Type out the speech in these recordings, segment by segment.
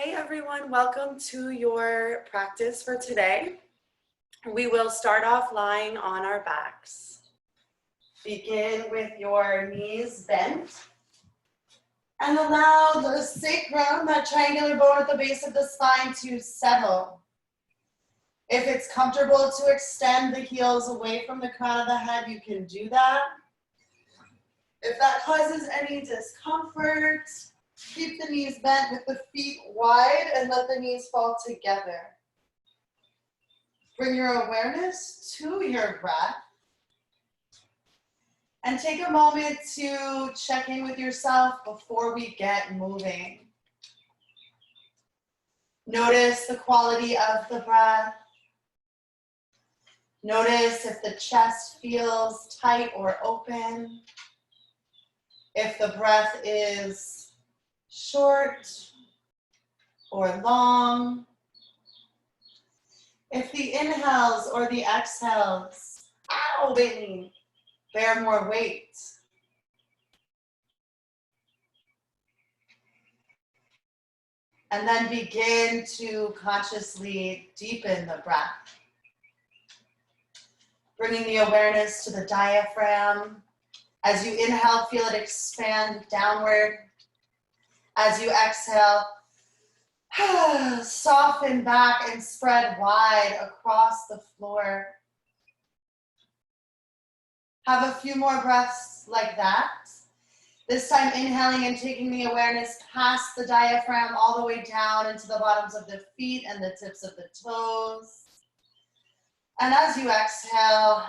Hey everyone, welcome to your practice for today. We will start off lying on our backs. Begin with your knees bent and allow the sacrum, that triangular bone at the base of the spine, to settle. If it's comfortable to extend the heels away from the crown of the head, you can do that. If that causes any discomfort, keep the knees bent with the feet wide and let the knees fall together. Bring your awareness to your breath and take a moment to check in with yourself before we get moving. Notice the quality of the breath. Notice if the chest feels tight or open. If the breath is short or long. If the inhales or the exhales, bear more weight. And then begin to consciously deepen the breath. Bringing the awareness to the diaphragm. As you inhale, feel it expand downward. As you exhale, soften back and spread wide across the floor. Have a few more breaths like that. This time inhaling and taking the awareness past the diaphragm all the way down into the bottoms of the feet and the tips of the toes. And as you exhale,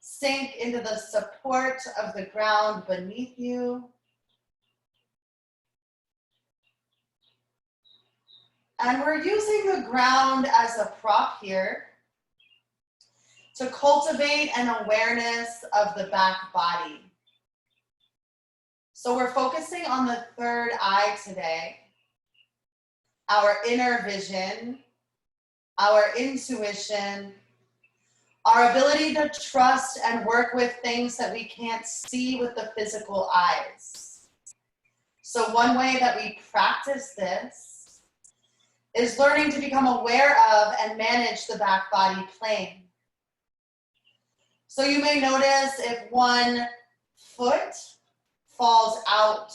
sink into the support of the ground beneath you. And we're using the ground as a prop here to cultivate an awareness of the back body. So we're focusing on the third eye today, our inner vision, our intuition, our ability to trust and work with things that we can't see with the physical eyes. So one way that we practice this is learning to become aware of and manage the back body plane. So you may notice if one foot falls out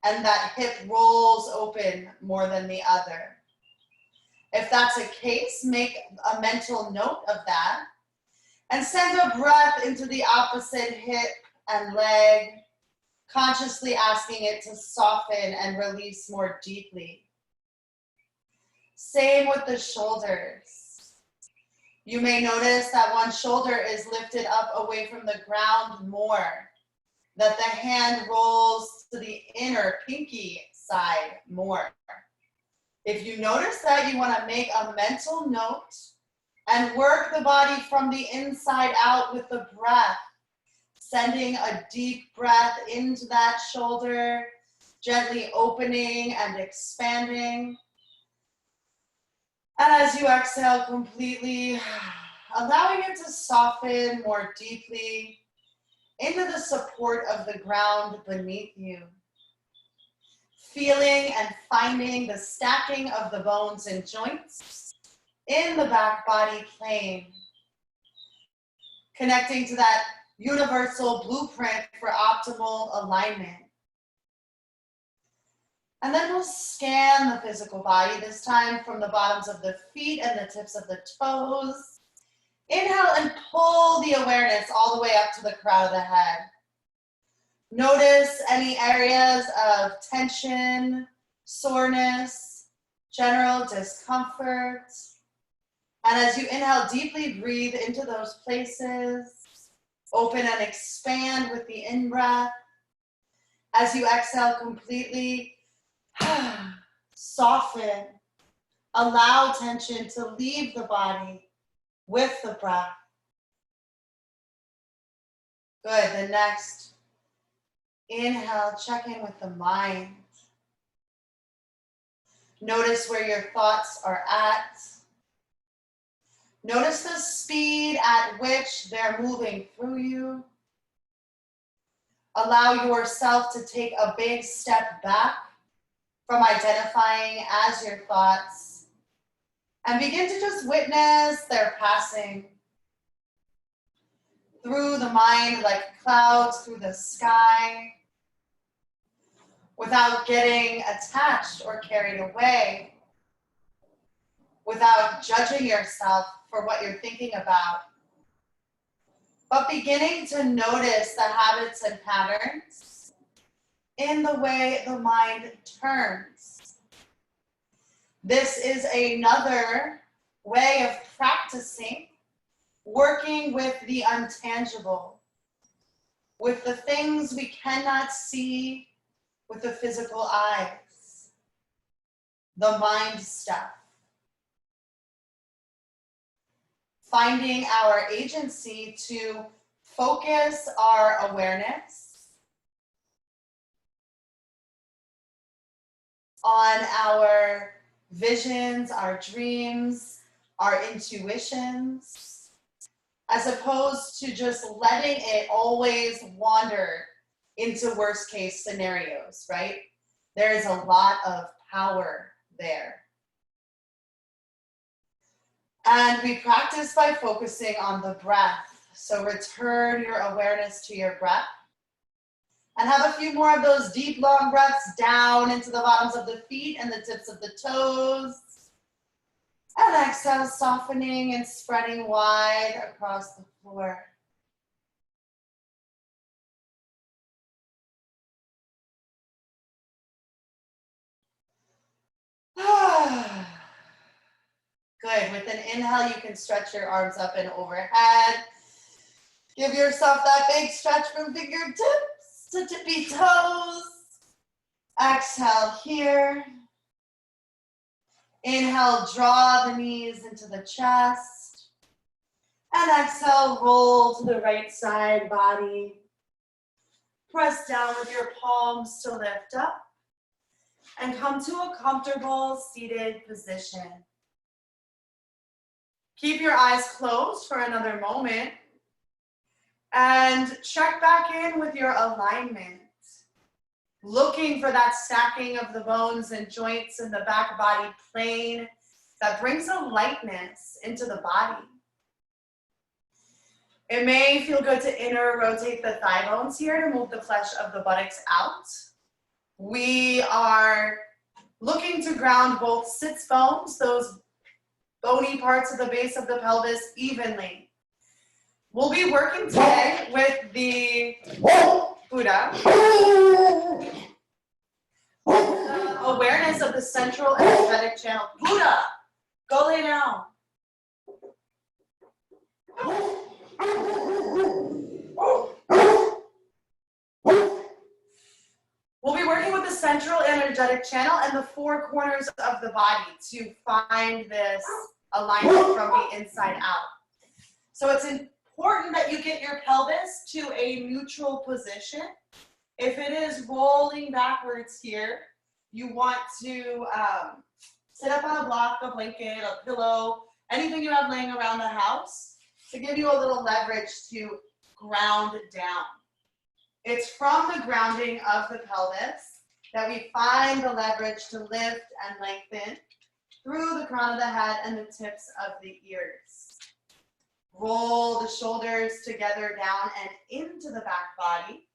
and that hip rolls open more than the other. If that's a case, make a mental note of that and send a breath into the opposite hip and leg, consciously asking it to soften and release more deeply. Same with the shoulders. You may notice that one shoulder is lifted up away from the ground more, that the hand rolls to the inner pinky side more. If you notice that, you want to make a mental note and work the body from the inside out with the breath, sending a deep breath into that shoulder, gently opening and expanding. And as you exhale completely, allowing it to soften more deeply into the support of the ground beneath you. Feeling and finding the stacking of the bones and joints in the back body plane. Connecting to that universal blueprint for optimal alignment. And then we'll scan the physical body, this time from the bottoms of the feet and the tips of the toes. Inhale and pull the awareness all the way up to the crown of the head. Notice any areas of tension, soreness, general discomfort. And as you inhale, deeply breathe into those places. Open and expand with the in-breath. As you exhale completely, soften. Allow tension to leave the body with the breath. Good, the next inhale, check in with the mind. Notice where your thoughts are at. Notice the speed at which they're moving through you. Allow yourself to take a big step back from identifying as your thoughts, and begin to just witness their passing through the mind like clouds through the sky, without getting attached or carried away, without judging yourself for what you're thinking about, but beginning to notice the habits and patterns in the way the mind turns. This is another way of practicing, working with the untangible, with the things we cannot see with the physical eyes, the mind stuff. Finding our agency to focus our awareness on our visions, our dreams, our intuitions, as opposed to just letting it always wander into worst case scenarios, right? There is a lot of power there. And we practice by focusing on the breath. So return your awareness to your breath. And have a few more of those deep, long breaths down into the bottoms of the feet and the tips of the toes. And exhale, softening and spreading wide across the floor. Good. With an inhale, you can stretch your arms up and overhead. Give yourself that big stretch from fingertips to tippy toes. Exhale here. Inhale, draw the knees into the chest. And exhale, roll to the right side body. Press down with your palms to lift up. And come to a comfortable seated position. Keep your eyes closed for another moment and check back in with your alignment. Looking for that stacking of the bones and joints in the back body plane that brings a lightness into the body. It may feel good to inner rotate the thigh bones here to move the flesh of the buttocks out. We are looking to ground both sits bones, those bony parts of the base of the pelvis, evenly. We'll be working today with the Buddha. Awareness of the central energetic channel. Buddha, go lay down. We'll be working with the central energetic channel and the four corners of the body to find this alignment from the inside out. So it's important that you get your pelvis to a neutral position. If it is rolling backwards here, you want to sit up on a block, a blanket, a pillow, anything you have laying around the house to give you a little leverage to ground down. It's from the grounding of the pelvis that we find the leverage to lift and lengthen through the crown of the head and the tips of the ears. Roll the shoulders together down and into the back body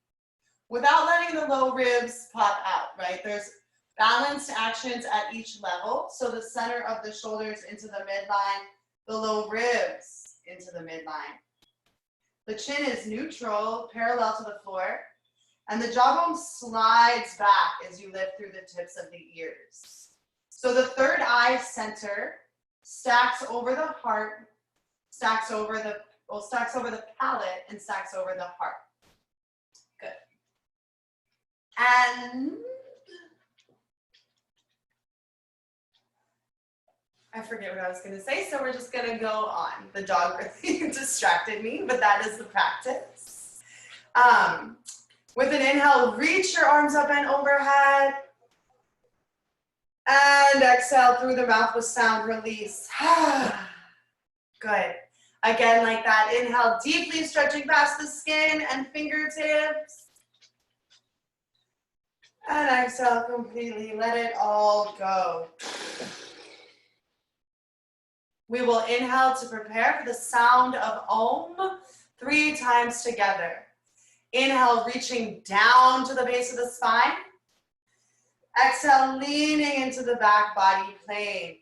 without letting the low ribs pop out, right? There's balanced actions at each level. So the center of the shoulders into the midline, the low ribs into the midline. The chin is neutral, parallel to the floor, and the jawbone slides back as you lift through the tips of the ears. So the third eye center stacks over the heart, stacks over the palate, and stacks over the heart. Good. And I forget what I was going to say, so we're just going to go on. The dog really distracted me, but that is the practice. With an inhale, reach your arms up and overhead. And exhale through the mouth with sound release. Good. Again, like that. Inhale, deeply stretching past the skin and fingertips. And exhale completely. Let it all go. We will inhale to prepare for the sound of Om 3 times together. Inhale, reaching down to the base of the spine. Exhale, leaning into the back body plane.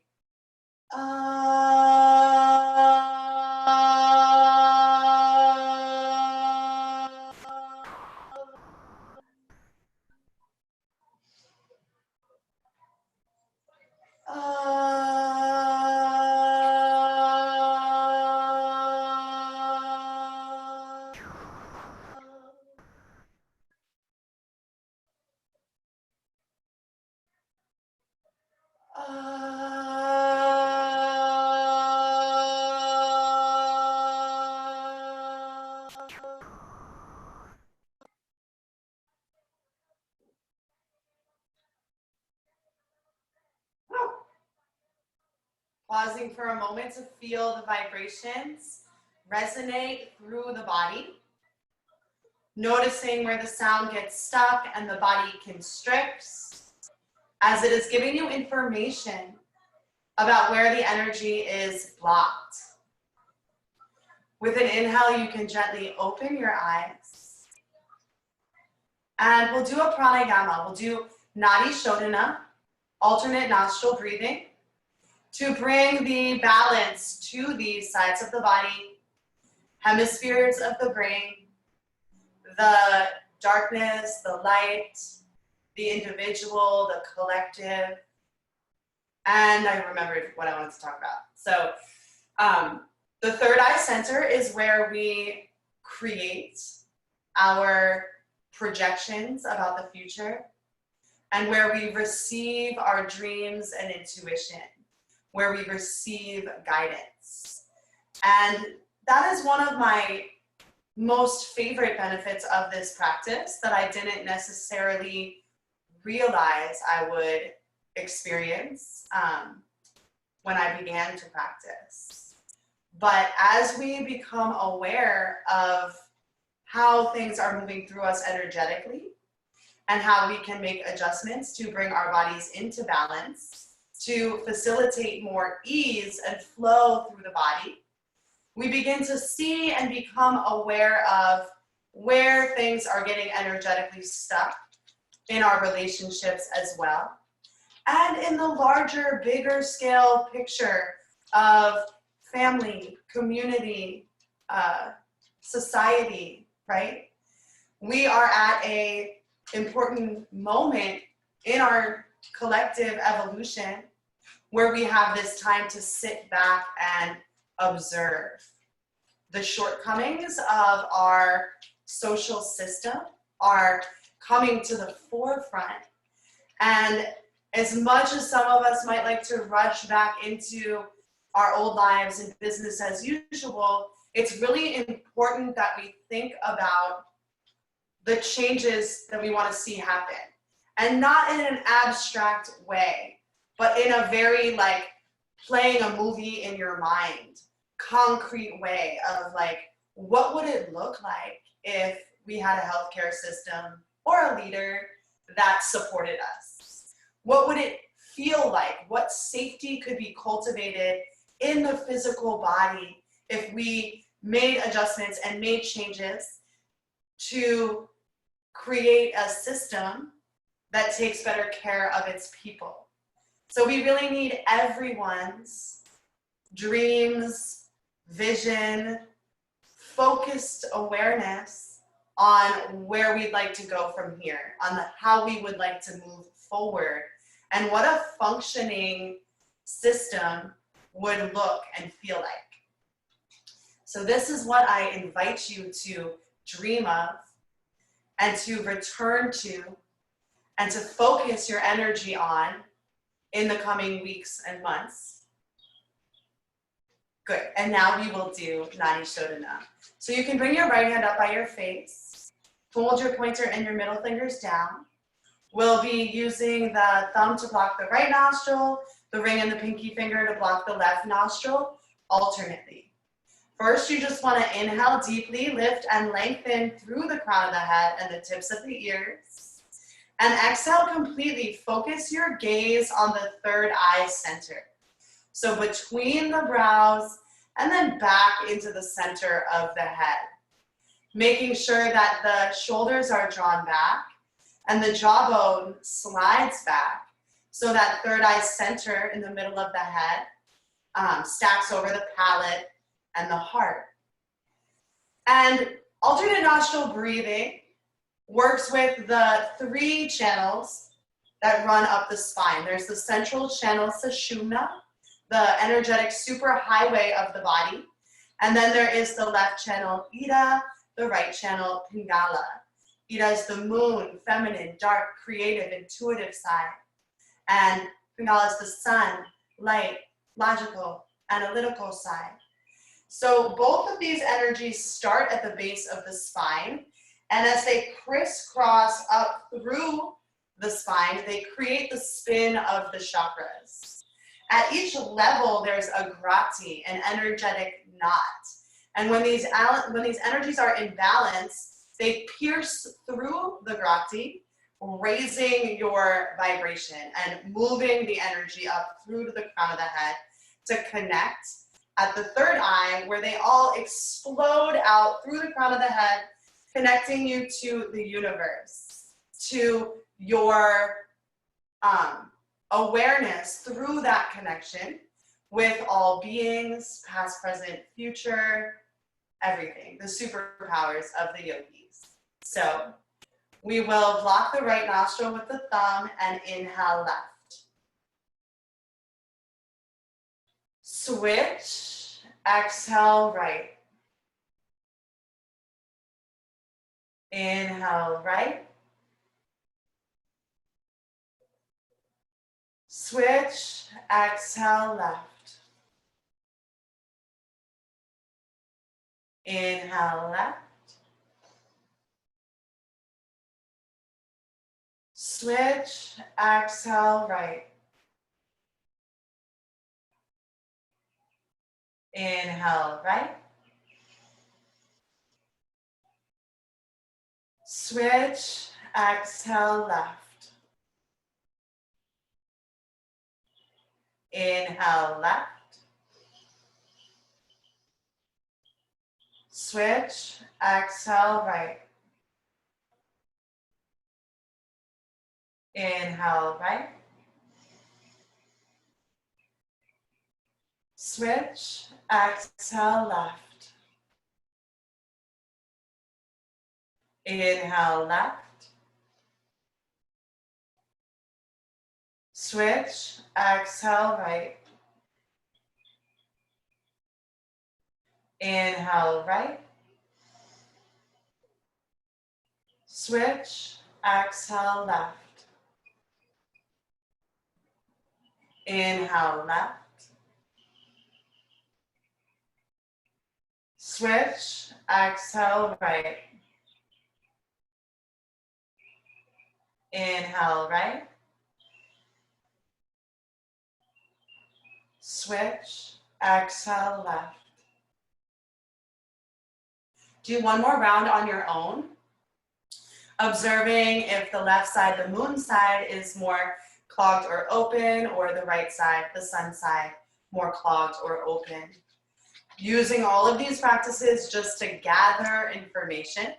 Pausing for a moment to feel the vibrations resonate through the body. Noticing where the sound gets stuck and the body constricts, as it is giving you information about where the energy is blocked. With an inhale, you can gently open your eyes. And we'll do a pranayama. We'll do Nadi Shodhana, alternate nostril breathing, to bring the balance to these sides of the body, hemispheres of the brain, the darkness, the light, the individual, the collective, and I remembered what I wanted to talk about. So the third eye center is where we create our projections about the future and where we receive our dreams and intuition, where we receive guidance. And that is one of my most favorite benefits of this practice that I didn't necessarily realize I would experience when I began to practice. But as we become aware of how things are moving through us energetically and how we can make adjustments to bring our bodies into balance, to facilitate more ease and flow through the body, we begin to see and become aware of where things are getting energetically stuck in our relationships as well. And in the larger, bigger scale picture of family, community, society, right? We are at an important moment in our collective evolution where we have this time to sit back and observe. The shortcomings of our social system are coming to the forefront. And as much as some of us might like to rush back into our old lives and business as usual, it's really important that we think about the changes that we want to see happen. And not in an abstract way, but in a very like playing a movie in your mind, concrete way of like, what would it look like if we had a healthcare system or a leader that supported us? What would it feel like? What safety could be cultivated in the physical body if we made adjustments and made changes to create a system that takes better care of its people? So we really need everyone's dreams, vision, focused awareness on where we'd like to go from here, on how we would like to move forward, and what a functioning system would look and feel like. So this is what I invite you to dream of and to return to and to focus your energy on in the coming weeks and months. Good, and now we will do Nadi Shodhana. So you can bring your right hand up by your face, fold your pointer and your middle fingers down. We'll be using the thumb to block the right nostril, the ring and the pinky finger to block the left nostril, alternately. First, you just want to inhale deeply, lift and lengthen through the crown of the head and the tips of the ears. And exhale completely. Focus your gaze on the third eye center. So between the brows and then back into the center of the head. Making sure that the shoulders are drawn back and the jawbone slides back so that third eye center in the middle of the head stacks over the palate and the heart. And alternate nostril breathing works with the 3 channels that run up the spine. There's the central channel, Sushumna, the energetic superhighway of the body. And then there is the left channel, Ida, the right channel, Pingala. Ida is the moon, feminine, dark, creative, intuitive side. And Pingala is the sun, light, logical, analytical side. So both of these energies start at the base of the spine, and as they crisscross up through the spine, they create the spin of the chakras. At each level, there's a grati, an energetic knot. And when these energies are in balance, they pierce through the grati, raising your vibration and moving the energy up through to the crown of the head to connect at the third eye, where they all explode out through the crown of the head, connecting you to the universe, to your awareness through that connection with all beings, past, present, future, everything, the superpowers of the yogis. So we will block the right nostril with the thumb and inhale left. Switch, exhale right. Inhale right. Switch, exhale left. Inhale left. Switch, exhale right. Inhale right. Switch, exhale left. Inhale left. Switch, exhale right. Inhale right. Switch, exhale left. Inhale left. Switch, exhale right. Inhale right. Switch, exhale left. Inhale left. Switch, exhale right. Inhale right. Switch, exhale left. Do one more round on your own, observing if the left side, the moon side, is more clogged or open, or the right side, the sun side, more clogged or open. Using all of these practices just to gather information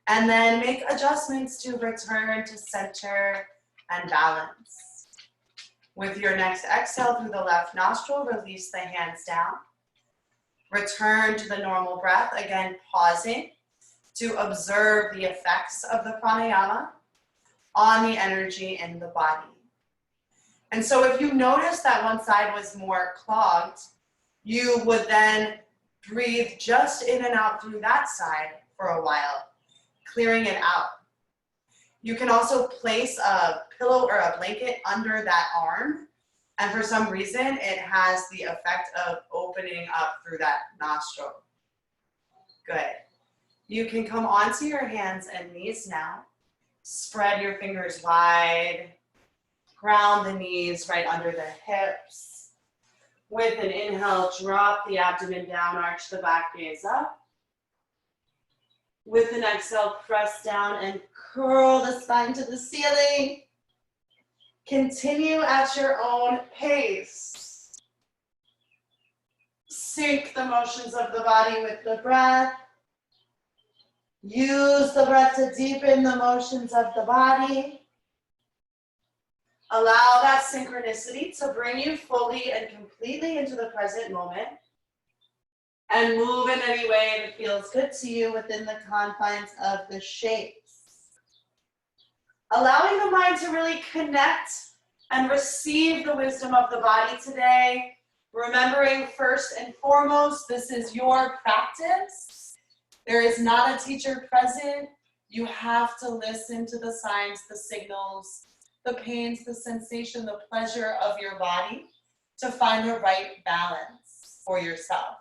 and then make adjustments to return to center and balance. With your next exhale through the left nostril, release the hands down. Return to the normal breath, again pausing to observe the effects of the pranayama on the energy in the body. And so if you notice that one side was more clogged, you would then breathe just in and out through that side for a while, clearing it out. You can also place a pillow or a blanket under that arm, and for some reason, it has the effect of opening up through that nostril. Good. You can come onto your hands and knees now. Spread your fingers wide. Ground the knees right under the hips. With an inhale, drop the abdomen down, arch the back gaze up. With an exhale, press down and curl the spine to the ceiling. Continue at your own pace. Sync the motions of the body with the breath. Use the breath to deepen the motions of the body. Allow that synchronicity to bring you fully and completely into the present moment. And move in any way that feels good to you within the confines of the shapes. Allowing the mind to really connect and receive the wisdom of the body today. Remembering first and foremost, this is your practice. There is not a teacher present. You have to listen to the signs, the signals, the pains, the sensation, the pleasure of your body to find the right balance for yourself.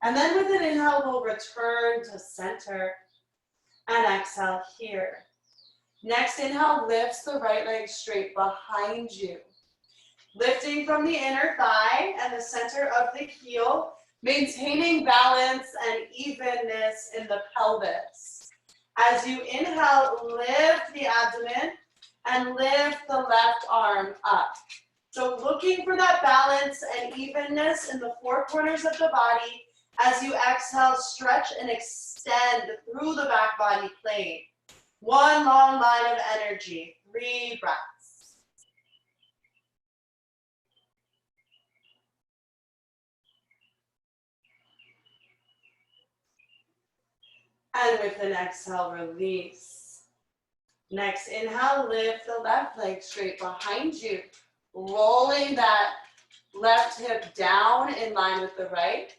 And then with an inhale, we'll return to center and exhale here. Next inhale lifts the right leg straight behind you. Lifting from the inner thigh and the center of the heel, maintaining balance and evenness in the pelvis. As you inhale, lift the abdomen and lift the left arm up. So looking for that balance and evenness in the four corners of the body. As you exhale, stretch and extend through the back body plane. One long line of energy, 3 breaths. And with an exhale, release. Next inhale, lift the left leg straight behind you. Rolling that left hip down in line with the right.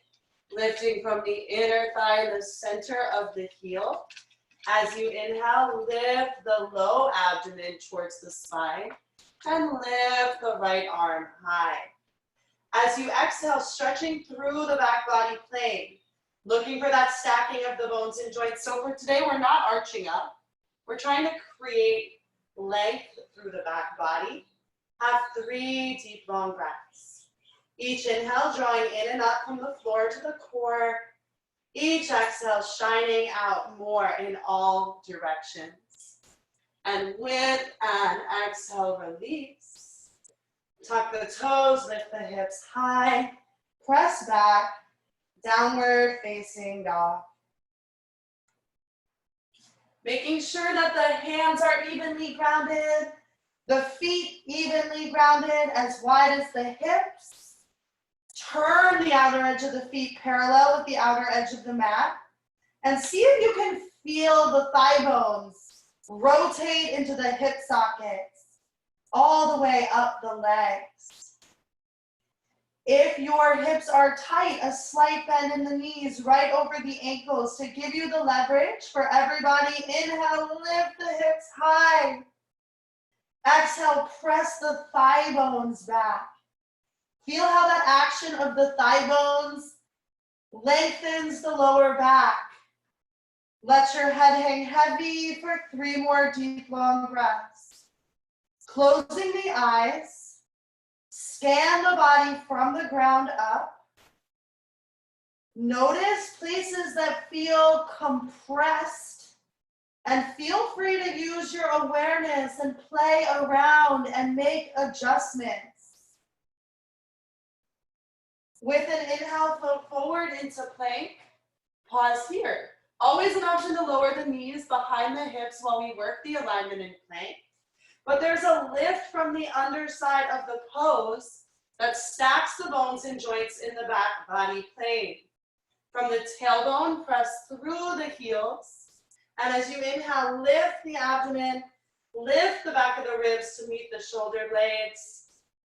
Lifting from the inner thigh, the center of the heel. As you inhale, lift the low abdomen towards the spine and lift the right arm high. As you exhale, stretching through the back body plane, looking for that stacking of the bones and joints. So for today, we're not arching up. We're trying to create length through the back body. Have 3 deep, long breaths. Each inhale, drawing in and up from the floor to the core. Each exhale, shining out more in all directions. And with an exhale, release. Tuck the toes, lift the hips high. Press back, downward facing dog. Making sure that the hands are evenly grounded, the feet evenly grounded, as wide as the hips. Turn the outer edge of the feet parallel with the outer edge of the mat. And see if you can feel the thigh bones rotate into the hip sockets, all the way up the legs. If your hips are tight, a slight bend in the knees right over the ankles to give you the leverage. For everybody, inhale, lift the hips high. Exhale, press the thigh bones back. Feel how that action of the thigh bones lengthens the lower back. Let your head hang heavy for 3 more deep, long breaths. Closing the eyes, scan the body from the ground up. Notice places that feel compressed, and feel free to use your awareness and play around and make adjustments. With an inhale, float forward into plank. Pause here. Always an option to lower the knees behind the hips while we work the alignment in plank. But there's a lift from the underside of the pose that stacks the bones and joints in the back body plane. From the tailbone, press through the heels. And as you inhale, lift the abdomen, lift the back of the ribs to meet the shoulder blades.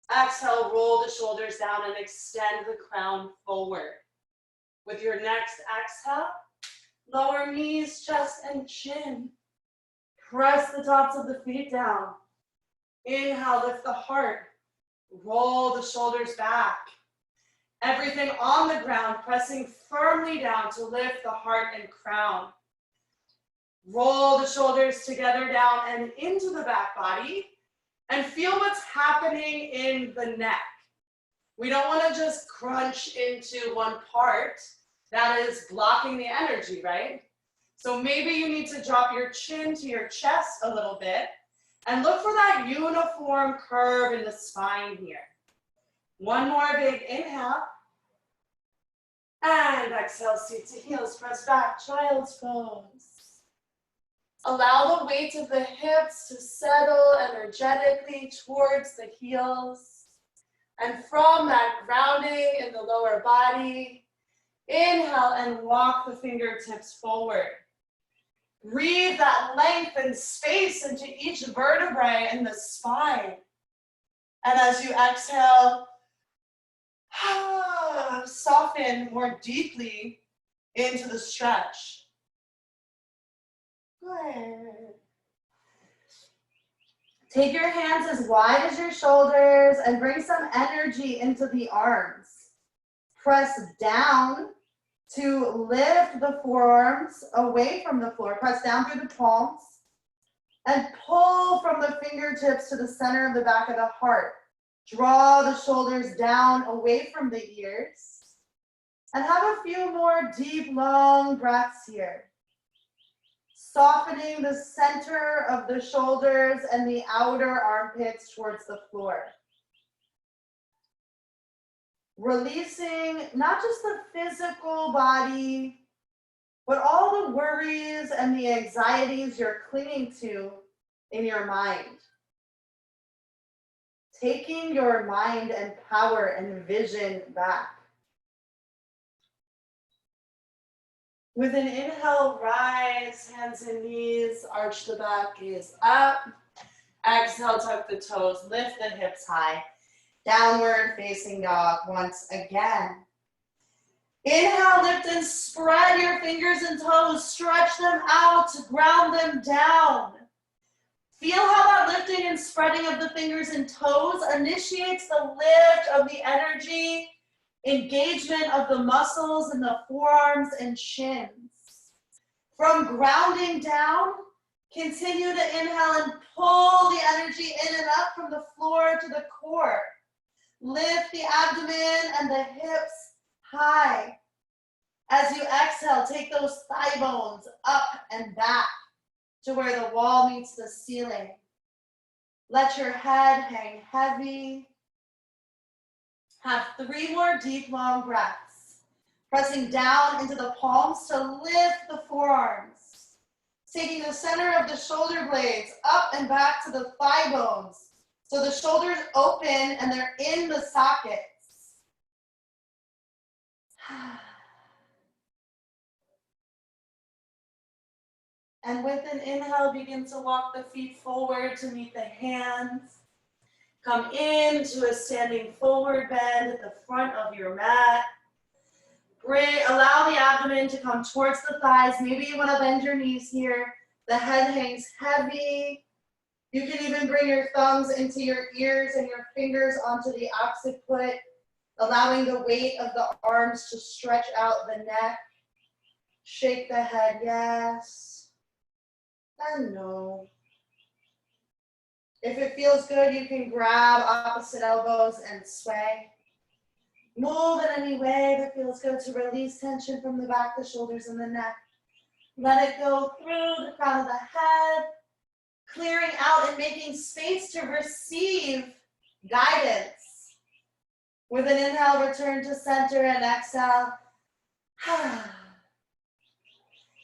Exhale, roll the shoulders down and extend the crown forward. With your next exhale, lower knees, chest, and chin. Press the tops of the feet down. Inhale, lift the heart. Roll the shoulders back. Everything on the ground, pressing firmly down to lift the heart and crown. Roll the shoulders together down and into the back body. And feel what's happening in the neck. We don't want to just crunch into one part that is blocking the energy, right? So maybe you need to drop your chin to your chest a little bit and look for that uniform curve in the spine here. One more big inhale. And exhale, seat to heels, press back, child's pose. Allow the weight of the hips to settle energetically towards the heels. And from that grounding in the lower body, inhale and walk the fingertips forward. Breathe that length and space into each vertebrae in the spine. And as you exhale, soften more deeply into the stretch. Good. Take your hands as wide as your shoulders and bring some energy into the arms. Press down to lift the forearms away from the floor. Press down through the palms and pull from the fingertips to the center of the back of the heart. Draw the shoulders down away from the ears and have a few more deep, long breaths here. Softening the center of the shoulders and the outer armpits towards the floor. Releasing not just the physical body, but all the worries and the anxieties you're clinging to in your mind. Taking your mind and power and vision back. With an inhale, rise, hands and knees, arch the back, gaze up. Exhale, tuck the toes, lift the hips high. Downward facing dog once again. Inhale, lift and spread your fingers and toes. Stretch them out to ground them down. Feel how that lifting and spreading of the fingers and toes initiates the lift of the energy, engagement of the muscles in the forearms and shins. From grounding down, continue to inhale and pull the energy in and up from the floor to the core. Lift the abdomen and the hips high. As you exhale, take those thigh bones up and back to where the wall meets the ceiling. Let your head hang heavy. Have 3 more deep, long breaths. Pressing down into the palms to lift the forearms. Taking the center of the shoulder blades up and back to the thigh bones. So the shoulders open and they're in the sockets. And with an inhale, begin to walk the feet forward to meet the hands. Come into a standing forward bend at the front of your mat. Allow the abdomen to come towards the thighs. Maybe you want to bend your knees here. The head hangs heavy. You can even bring your thumbs into your ears and your fingers onto the occiput, allowing the weight of the arms to stretch out the neck. Shake the head, yes. And no. If it feels good, you can grab opposite elbows and sway. Move in any way that feels good to release tension from the back, the shoulders, and the neck. Let it go through the crown of the head, clearing out and making space to receive guidance. With an inhale, return to center and exhale.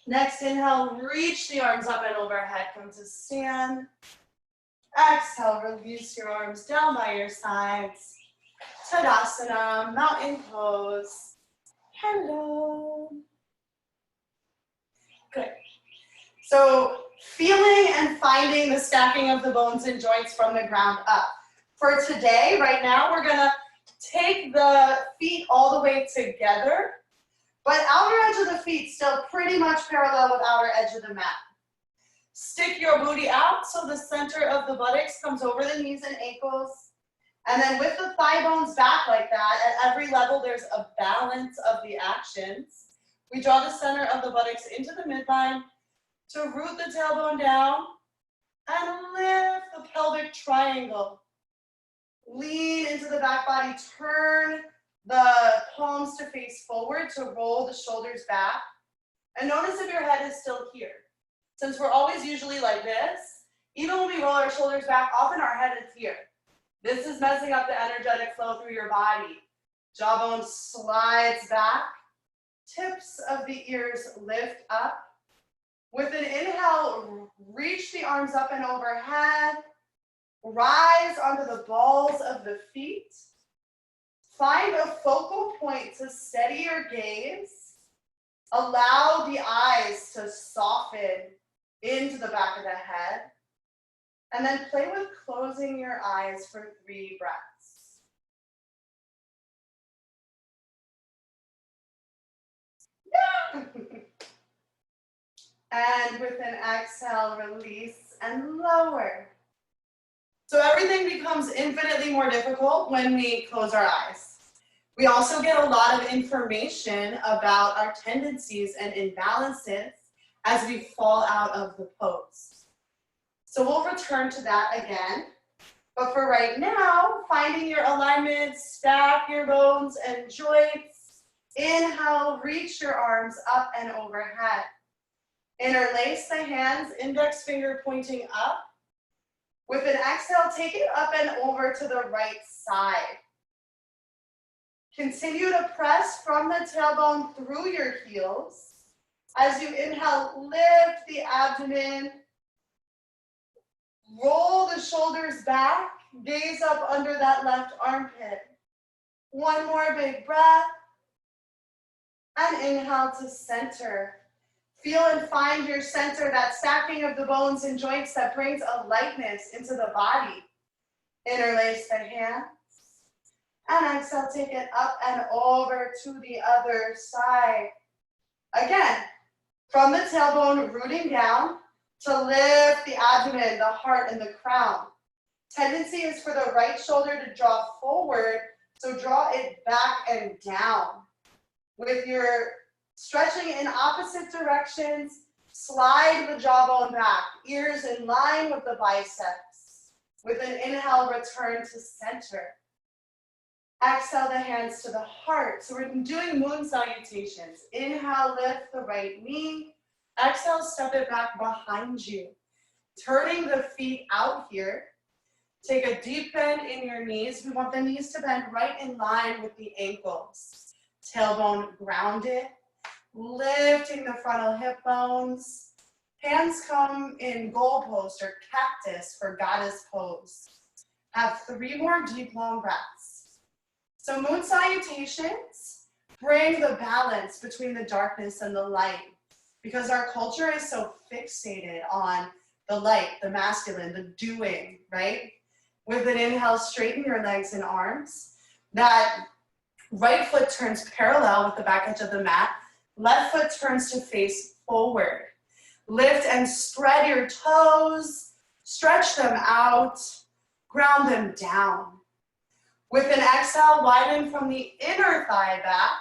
Next inhale, reach the arms up and overhead, come to stand. Exhale, release your arms down by your sides. Tadasana, mountain pose. Hello. Good. So feeling and finding the stacking of the bones and joints from the ground up. For today, right now, we're gonna take the feet all the way together, but outer edge of the feet still pretty much parallel with outer edge of the mat. Stick your booty out so the center of the buttocks comes over the knees and ankles. And then with the thigh bones back like that, at every level there's a balance of the actions. We draw the center of the buttocks into the midline to root the tailbone down and lift the pelvic triangle. Lean into the back body, turn the palms to face forward to roll the shoulders back. And notice if your head is still here. Since we're always usually like this, even when we roll our shoulders back, often our head is here. This is messing up the energetic flow through your body. Jawbone slides back. Tips of the ears lift up. With an inhale, reach the arms up and overhead. Rise onto the balls of the feet. Find a focal point to steady your gaze. Allow the eyes to soften into the back of the head. And then play with closing your eyes for 3 breaths. And with an exhale, release and lower. So everything becomes infinitely more difficult when we close our eyes. We also get a lot of information about our tendencies and imbalances as we fall out of the pose. So we'll return to that again. But for right now, finding your alignment, stack your bones and joints. Inhale, reach your arms up and overhead. Interlace the hands, index finger pointing up. With an exhale, take it up and over to the right side. Continue to press from the tailbone through your heels. As you inhale, lift the abdomen. Roll the shoulders back. Gaze up under that left armpit. One more big breath. And inhale to center. Feel and find your center, that stacking of the bones and joints that brings a lightness into the body. Interlace the hands. And exhale, take it up and over to the other side. Again, from the tailbone, rooting down to lift the abdomen, the heart, and the crown. Tendency is for the right shoulder to draw forward, so draw it back and down. With your stretching in opposite directions, slide the jawbone back, ears in line with the biceps. With an inhale, return to center. Exhale the hands to the heart. So we're doing moon salutations. Inhale, lift the right knee. Exhale, step it back behind you. Turning the feet out here. Take a deep bend in your knees. We want the knees to bend right in line with the ankles. Tailbone grounded. Lifting the frontal hip bones. Hands come in goal pose or cactus for goddess pose. Have 3 more deep, long breaths. So moon salutations bring the balance between the darkness and the light, because our culture is so fixated on the light, the masculine, the doing, right? With an inhale, straighten your legs and arms. That right foot turns parallel with the back edge of the mat. Left foot turns to face forward. Lift and spread your toes. Stretch them out. Ground them down. With an exhale, widen from the inner thigh back.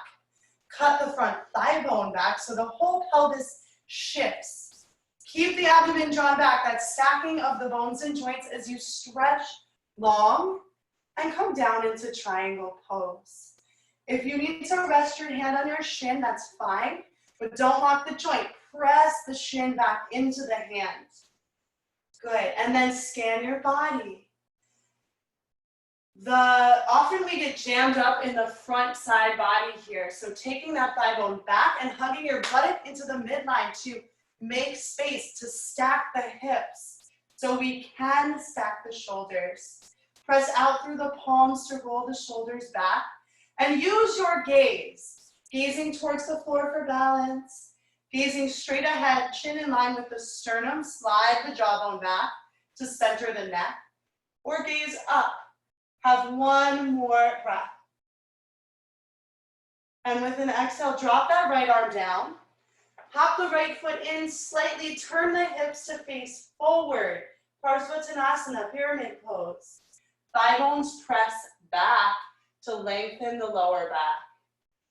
Cut the front thigh bone back so the whole pelvis shifts. Keep the abdomen drawn back, that stacking of the bones and joints as you stretch long and come down into triangle pose. If you need to rest your hand on your shin, that's fine, but don't lock the joint. Press the shin back into the hand. Good, and then scan your body. Often we get jammed up in the front side body here. So taking that thigh bone back and hugging your buttock into the midline to make space to stack the hips so we can stack the shoulders. Press out through the palms to roll the shoulders back and use your gaze. Gazing towards the floor for balance. Gazing straight ahead, chin in line with the sternum. Slide the jawbone back to center the neck. Or gaze up. Have 1 more breath. And with an exhale, drop that right arm down. Hop the right foot in slightly. Turn the hips to face forward. Parsvottanasana, pyramid pose. Thigh bones press back to lengthen the lower back.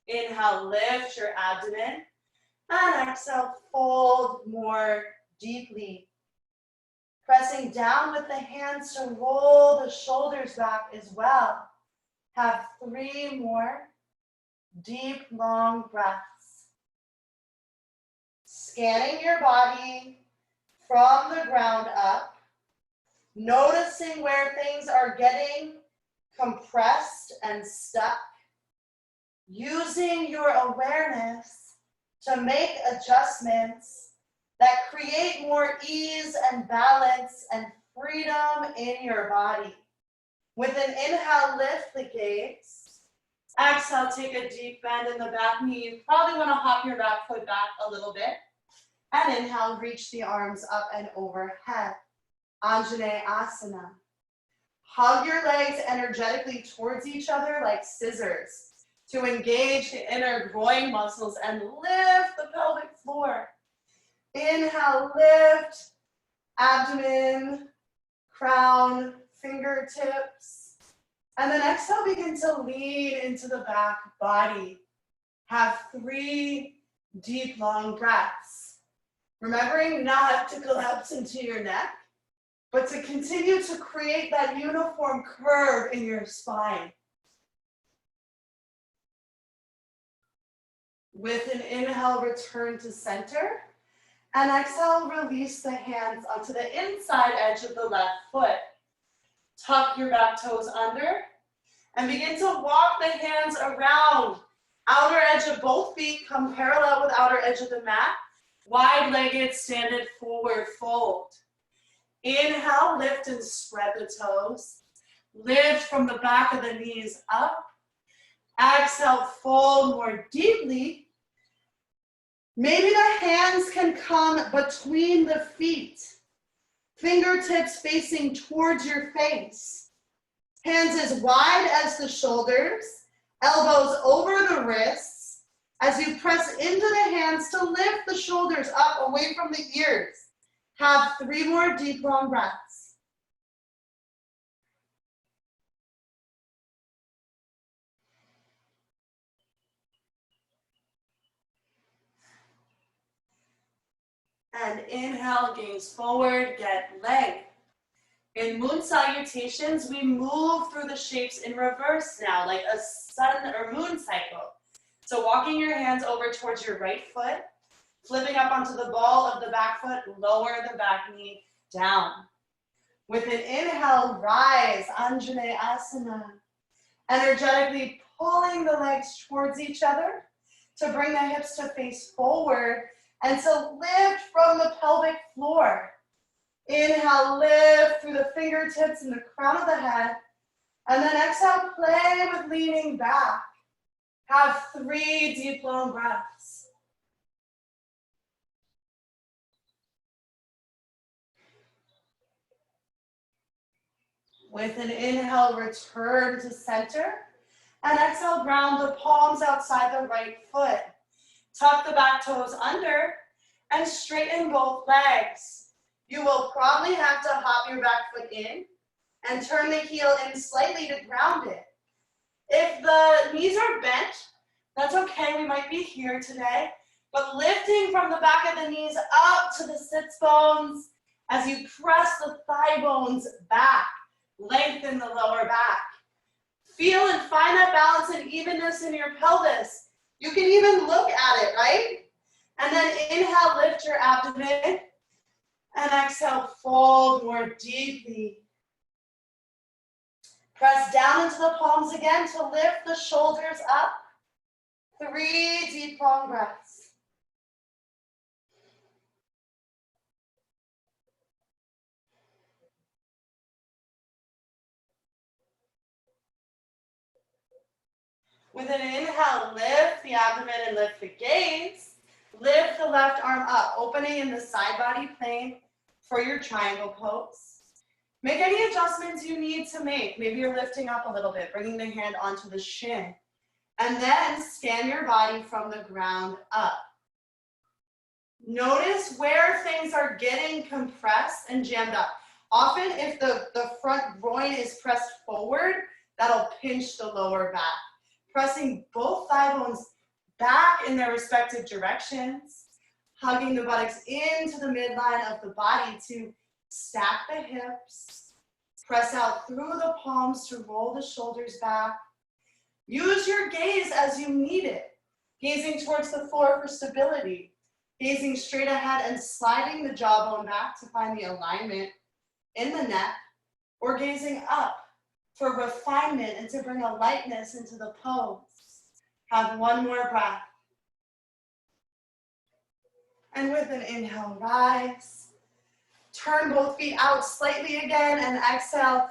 Inhale, lift your abdomen. And exhale, fold more deeply. Pressing down with the hands to roll the shoulders back as well. Have 3 more deep, long breaths. Scanning your body from the ground up, noticing where things are getting compressed and stuck, using your awareness to make adjustments that create more ease and balance and freedom in your body. With an inhale, lift the gaze. Exhale, take a deep bend in the back knee. You probably want to hop your back foot back a little bit. And inhale, reach the arms up and overhead. Anjaneyasana. Hug your legs energetically towards each other like scissors to engage the inner groin muscles and lift the pelvic floor. Inhale, lift, abdomen, crown, fingertips. And then exhale, begin to lean into the back body. Have 3 deep, long breaths. Remembering not to collapse into your neck, but to continue to create that uniform curve in your spine. With an inhale, return to center. And exhale, release the hands onto the inside edge of the left foot. Tuck your back toes under and begin to walk the hands around. Outer edge of both feet come parallel with outer edge of the mat. Wide-legged, standing forward fold. Inhale, lift and spread the toes. Lift from the back of the knees up. Exhale, fold more deeply. Maybe the hands can come between the feet. Fingertips facing towards your face. Hands as wide as the shoulders. Elbows over the wrists. As you press into the hands to lift the shoulders up away from the ears. Have 3 more deep, long breaths. And inhale, gaze forward, get leg. In moon salutations, we move through the shapes in reverse now, like a sun or moon cycle. So walking your hands over towards your right foot, flipping up onto the ball of the back foot, lower the back knee down. With an inhale, rise, Anjaneyasana. Energetically pulling the legs towards each other to bring the hips to face forward and to lift from the pelvic floor. Inhale, lift through the fingertips and the crown of the head. And then exhale, play with leaning back. Have 3 deep, long breaths. With an inhale, return to center. And exhale, ground the palms outside the right foot. Tuck the back toes under and straighten both legs. You will probably have to hop your back foot in and turn the heel in slightly to ground it. If the knees are bent, that's okay, we might be here today. But lifting from the back of the knees up to the sits bones as you press the thigh bones back, lengthen the lower back. Feel and find that balance and evenness in your pelvis. You can even look at it, right? And then inhale, lift your abdomen. And exhale, fold more deeply. Press down into the palms again to lift the shoulders up. 3 deep, long breaths. With an inhale, lift the abdomen and lift the gaze. Lift the left arm up, opening in the side body plane for your triangle pose. Make any adjustments you need to make. Maybe you're lifting up a little bit, bringing the hand onto the shin. And then scan your body from the ground up. Notice where things are getting compressed and jammed up. Often if the front groin is pressed forward, that'll pinch the lower back. Pressing both thigh bones back in their respective directions, hugging the buttocks into the midline of the body to stack the hips, press out through the palms to roll the shoulders back. Use your gaze as you need it, gazing towards the floor for stability. Gazing straight ahead and sliding the jawbone back to find the alignment in the neck, or gazing up for refinement and to bring a lightness into the pose. Have one more breath. And with an inhale, rise. Turn both feet out slightly again and exhale.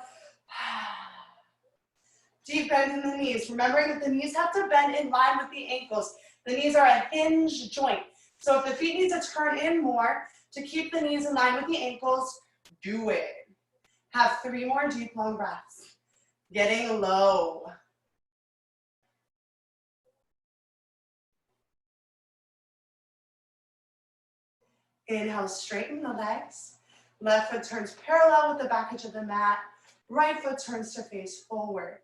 Deep bend in the knees. Remembering that the knees have to bend in line with the ankles. The knees are a hinge joint. So if the feet need to turn in more to keep the knees in line with the ankles, do it. Have 3 more deep, long breaths. Getting low. Inhale, straighten the legs. Left foot turns parallel with the back edge of the mat. Right foot turns to face forward.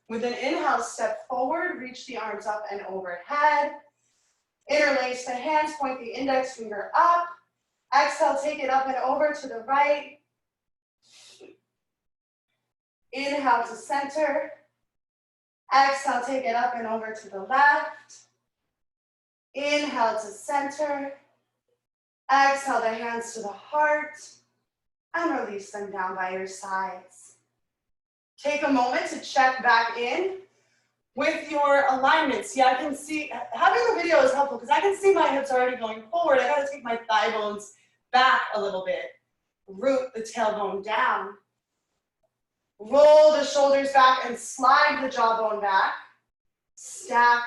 With an inhale, step forward, reach the arms up and overhead. Interlace the hands, point the index finger up. Exhale, take it up and over to the right. Inhale to center. Exhale, take it up and over to the left. Inhale to center. Exhale the hands to the heart and release them down by your sides. Take a moment to check back in with your alignment. See, I can see, having the video is helpful because I can see my hips already going forward. I gotta take my thigh bones back a little bit. Root the tailbone down. Roll the shoulders back and slide the jawbone back. Stack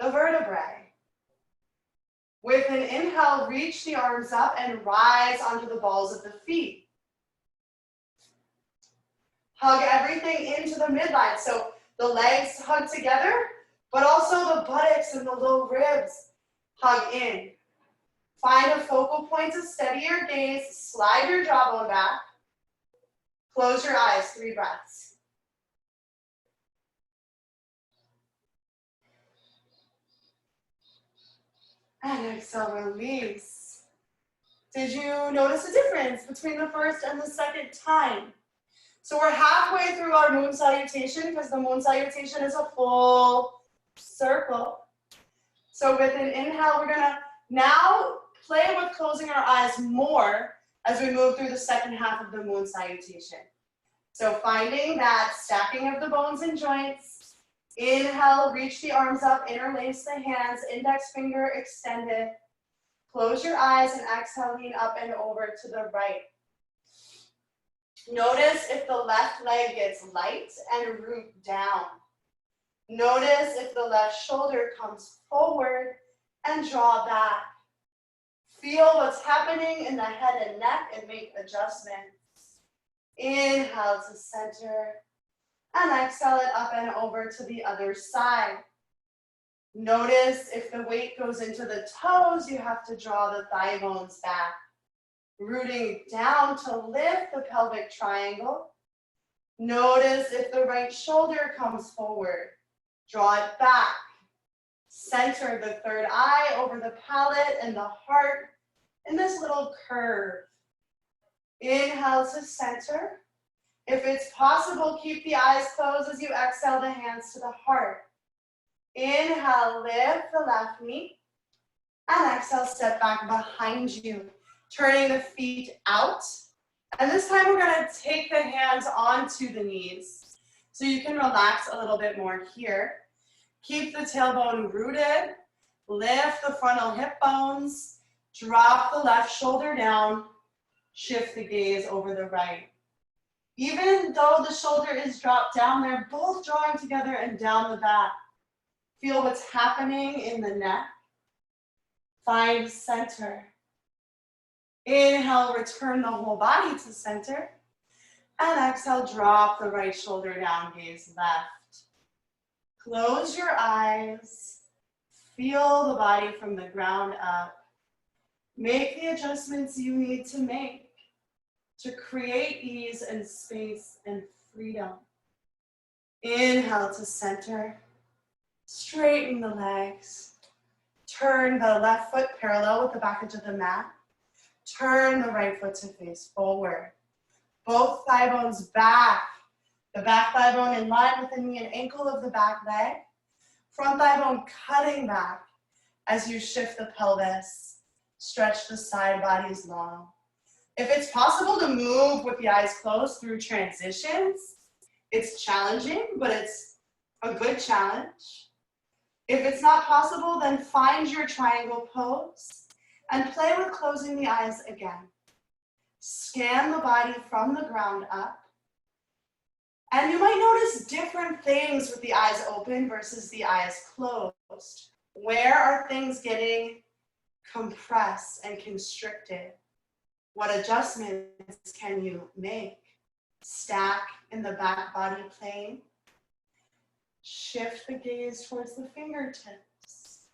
the vertebrae. With an inhale, reach the arms up and rise onto the balls of the feet. Hug everything into the midline. So the legs hug together, but also the buttocks and the low ribs hug in. Find a focal point to steady your gaze. Slide your jawbone back. Close your eyes, 3 breaths. And exhale, release. Did you notice a difference between the first and the second time? So we're halfway through our moon salutation because the moon salutation is a full circle. So with an inhale, we're gonna now play with closing our eyes more as we move through the second half of the moon salutation. So finding that stacking of the bones and joints. Inhale, reach the arms up, interlace the hands, index finger extended. Close your eyes and exhale, lean up and over to the right. Notice if the left leg gets light and root down. Notice if the left shoulder comes forward and draw back. Feel what's happening in the head and neck and make adjustments. Inhale to center. And exhale it up and over to the other side. Notice if the weight goes into the toes, you have to draw the thigh bones back. Rooting down to lift the pelvic triangle. Notice if the right shoulder comes forward. Draw it back. Center the third eye over the palate and the heart in this little curve. Inhale to center. If it's possible, keep the eyes closed as you exhale the hands to the heart. Inhale, lift the left knee. And exhale, step back behind you, turning the feet out. And this time we're gonna take the hands onto the knees. So you can relax a little bit more here. Keep the tailbone rooted. Lift the frontal hip bones. Drop the left shoulder down. Shift the gaze over the right. Even though the shoulder is dropped down, they're both drawing together and down the back. Feel what's happening in the neck. Find center. Inhale, return the whole body to center. And exhale, drop the right shoulder down, gaze left. Close your eyes. Feel the body from the ground up. Make the adjustments you need to make to create ease and space and freedom. Inhale to center. Straighten the legs. Turn the left foot parallel with the back edge of the mat. Turn the right foot to face forward. Both thigh bones back. The back thigh bone in line with the knee and ankle of the back leg. Front thigh bone cutting back as you shift the pelvis. Stretch the side bodies long. If it's possible to move with the eyes closed through transitions, it's challenging, but it's a good challenge. If it's not possible, then find your triangle pose and play with closing the eyes again. Scan the body from the ground up. And you might notice different things with the eyes open versus the eyes closed. Where are things getting compressed and constricted? What adjustments can you make? Stack in the back body plane. Shift the gaze towards the fingertips.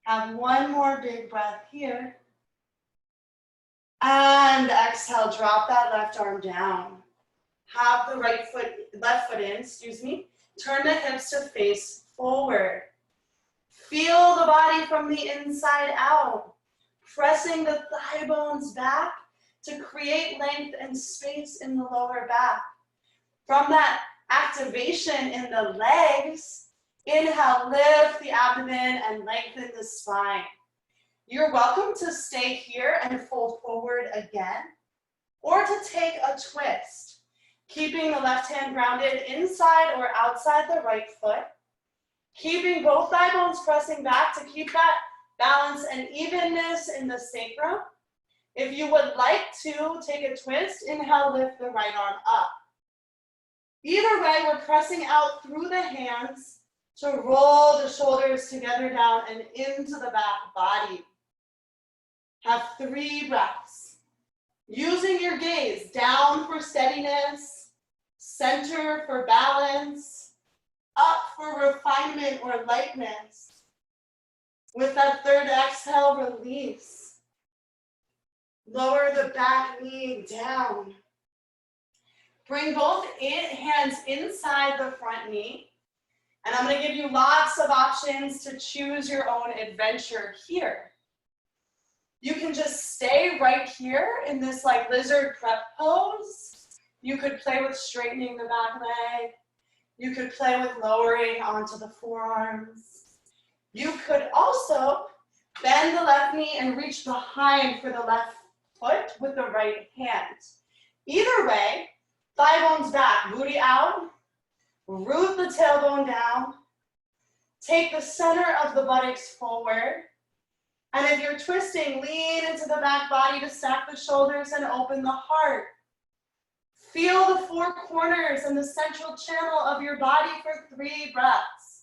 Have one more big breath here. And exhale, drop that left arm down. Have the left foot in, Turn the hips to face forward. Feel the body from the inside out. Pressing the thigh bones back to create length and space in the lower back. From that activation in the legs, inhale, lift the abdomen and lengthen the spine. You're welcome to stay here and fold forward again, or to take a twist, keeping the left hand grounded inside or outside the right foot, keeping both thigh bones pressing back to keep that balance and evenness in the sacrum. If you would like to take a twist, inhale, lift the right arm up. Either way, we're pressing out through the hands to roll the shoulders together down and into the back body. Have 3 breaths. Using your gaze down for steadiness, center for balance, up for refinement or lightness. With that third exhale, release. Lower the back knee down. Bring both hands inside the front knee. And I'm going to give you lots of options to choose your own adventure here. You can just stay right here in this like lizard prep pose. You could play with straightening the back leg. You could play with lowering onto the forearms. You could also bend the left knee and reach behind for the left foot with the right hand. Either way, thigh bones back, booty out, root the tailbone down, take the center of the buttocks forward, and if you're twisting, lean into the back body to stack the shoulders and open the heart. Feel the 4 corners and the central channel of your body for 3 breaths.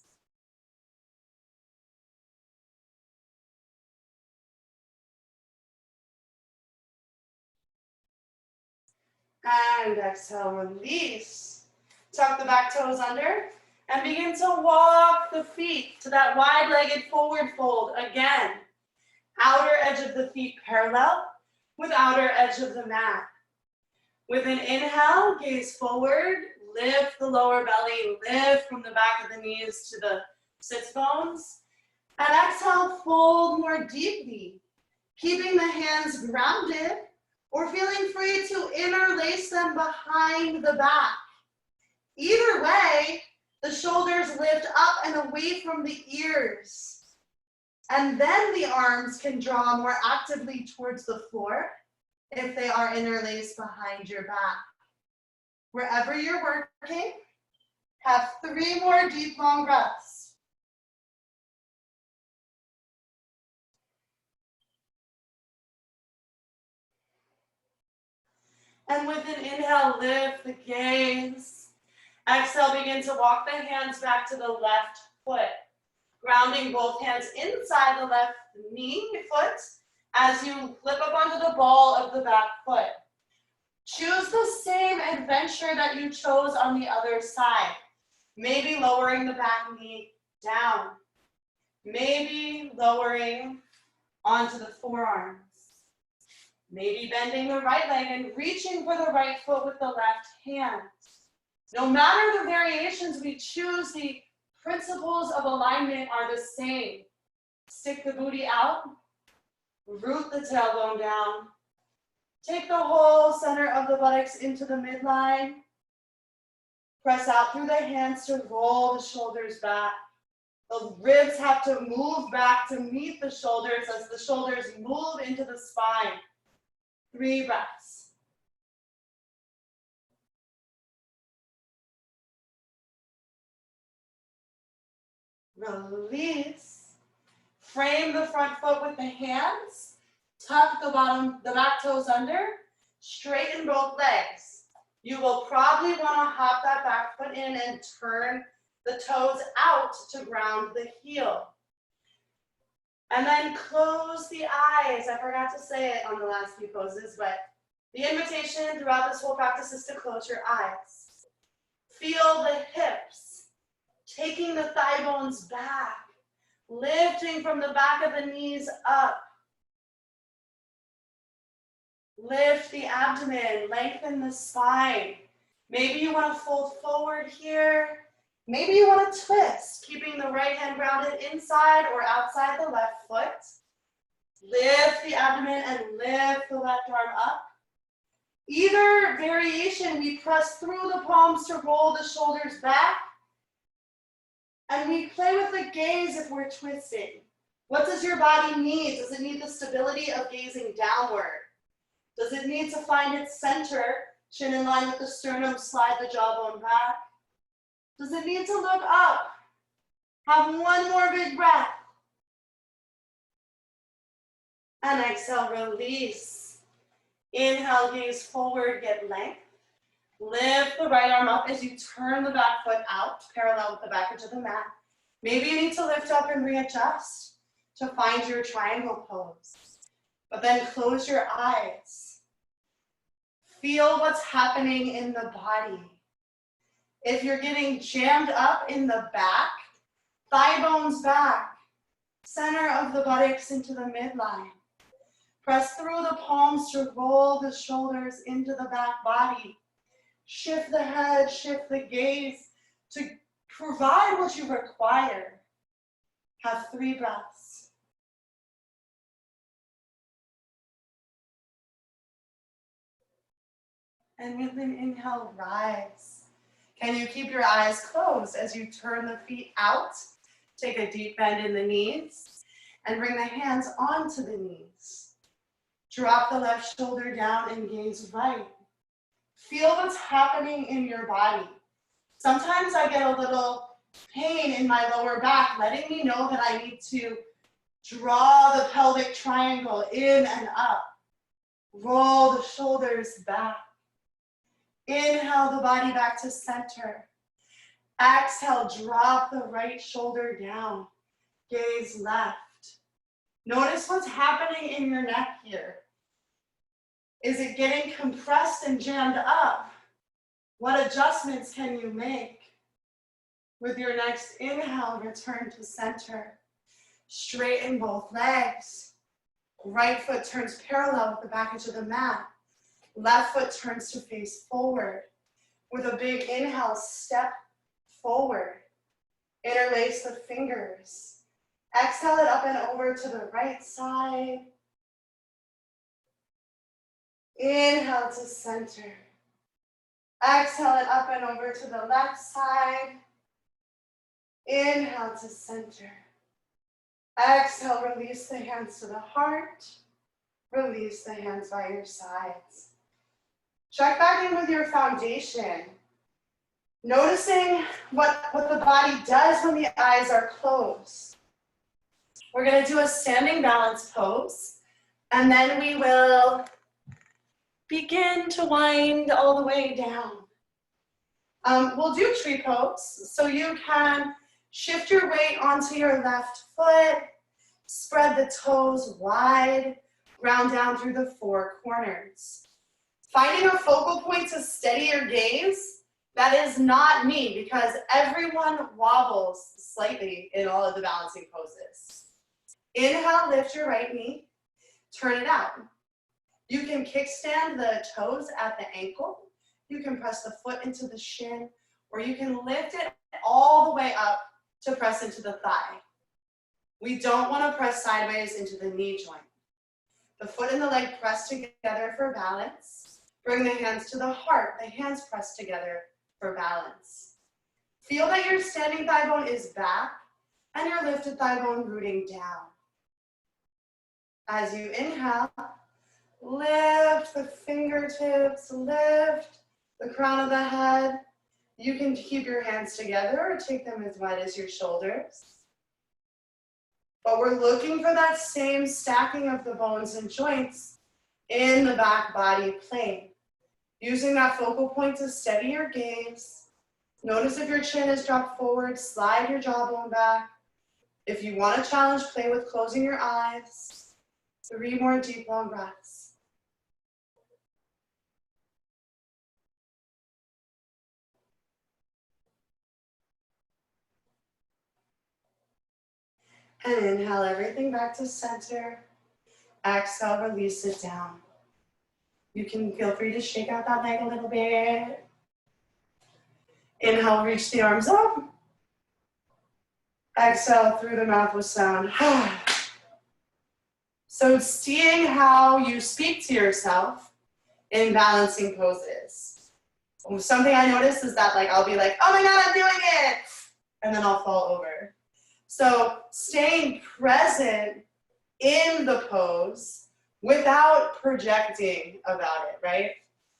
And exhale, release. Tuck the back toes under and begin to walk the feet to that wide-legged forward fold again. Outer edge of the feet parallel with outer edge of the mat. With an inhale, gaze forward, lift the lower belly, lift from the back of the knees to the sits bones. And exhale, fold more deeply, keeping the hands grounded or feeling free to interlace them behind the back. Either way, the shoulders lift up and away from the ears. And then the arms can draw more actively towards the floor if they are interlaced behind your back. Wherever you're working, have 3 more deep, long breaths. And with an inhale, lift the gaze. Exhale, begin to walk the hands back to the left foot. Grounding both hands inside the left knee, foot, as you flip up onto the ball of the back foot. Choose the same adventure that you chose on the other side. Maybe lowering the back knee down. Maybe lowering onto the forearms. Maybe bending the right leg and reaching for the right foot with the left hand. No matter the variations we choose, the principles of alignment are the same. Stick the booty out, root the tailbone down, take the whole center of the buttocks into the midline, press out through the hands to roll the shoulders back, The ribs have to move back to meet the shoulders as the shoulders move into the spine. 3 breaths. Release. Frame the front foot with the hands. Tuck the back toes under. Straighten both legs. You will probably want to hop that back foot in and turn the toes out to ground the heel. And then close the eyes. I forgot to say it on the last few poses, but the invitation throughout this whole practice is to close your eyes. Feel the hips, taking the thigh bones back, lifting from the back of the knees up. Lift the abdomen, lengthen the spine. Maybe you want to fold forward here. Maybe you want to twist, keeping the right hand grounded inside or outside the left foot. Lift the abdomen and lift the left arm up. Either variation, we press through the palms to roll the shoulders back. And we play with the gaze if we're twisting. What does your body need? Does it need the stability of gazing downward? Does it need to find its center, chin in line with the sternum, slide the jawbone back? Does it need to look up? Have one more big breath. And exhale, release. Inhale, gaze forward, get length. Lift the right arm up as you turn the back foot out, parallel with the back edge of the mat. Maybe you need to lift up and readjust to find your triangle pose. But then close your eyes. Feel what's happening in the body. If you're getting jammed up in the back, thigh bones back, center of the buttocks into the midline. Press through the palms to roll the shoulders into the back body. Shift the head, shift the gaze to provide what you require. Have 3 breaths. And with an inhale, rise. Can you keep your eyes closed as you turn the feet out? Take a deep bend in the knees and bring the hands onto the knees. Drop the left shoulder down and gaze right. Feel what's happening in your body. Sometimes I get a little pain in my lower back, letting me know that I need to draw the pelvic triangle in and up. Roll the shoulders back. Inhale the body back to center. Exhale, drop the right shoulder down. Gaze left. Notice what's happening in your neck here. Is it getting compressed and jammed up? What adjustments can you make? With your next inhale, return to center. Straighten both legs. Right foot turns parallel with the back edge of the mat. Left foot turns to face forward. With a big inhale, step forward. Interlace the fingers. Exhale it up and over to the right side. Inhale to center. Exhale it up and over to the left side. Inhale to center. Exhale, release the hands to the heart. Release the hands by your sides. Check back in with your foundation. Noticing what the body does when the eyes are closed. We're going to do a standing balance pose, and then we will begin to wind all the way down. We'll do tree pose, so you can shift your weight onto your left foot, spread the toes wide, ground down through the 4 corners. Finding a focal point to steady your gaze, that is not me, because everyone wobbles slightly in all of the balancing poses. Inhale, lift your right knee, turn it out. You can kickstand the toes at the ankle. You can press the foot into the shin, or you can lift it all the way up to press into the thigh. We don't want to press sideways into the knee joint. The foot and the leg press together for balance. Bring the hands to the heart. The hands press together for balance. Feel that your standing thigh bone is back and your lifted thigh bone rooting down. As you inhale, lift the fingertips, lift the crown of the head. You can keep your hands together or take them as wide as your shoulders. But we're looking for that same stacking of the bones and joints in the back body plane. Using that focal point to steady your gaze. Notice if your chin is dropped forward, slide your jawbone back. If you want to challenge, play with closing your eyes. 3 more deep, long breaths. And inhale everything back to center. Exhale, release it down. You can feel free to shake out that leg a little bit. Inhale, reach the arms up. Exhale through the mouth with sound. So seeing how you speak to yourself in balancing poses. Something I notice is that I'll be like, oh my God, I'm doing it. And then I'll fall over. So staying present in the pose without projecting about it, right?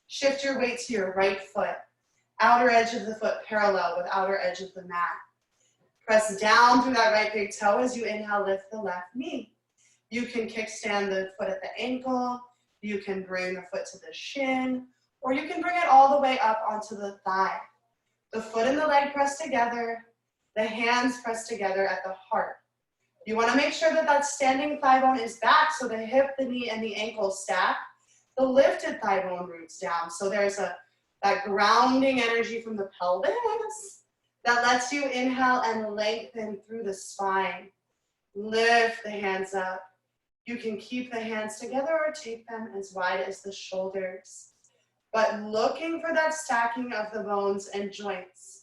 Shift your weight to your right foot. Outer edge of the foot parallel with outer edge of the mat. Press down through that right big toe as you inhale, lift the left knee. You can kickstand the foot at the ankle. You can bring the foot to the shin, or you can bring it all the way up onto the thigh. The foot and the leg press together. The hands press together at the heart. You want to make sure that that standing thigh bone is back so the hip, the knee, and the ankle stack. The lifted thigh bone roots down. So there's that grounding energy from the pelvis that lets you inhale and lengthen through the spine. Lift the hands up. You can keep the hands together or take them as wide as the shoulders. But looking for that stacking of the bones and joints.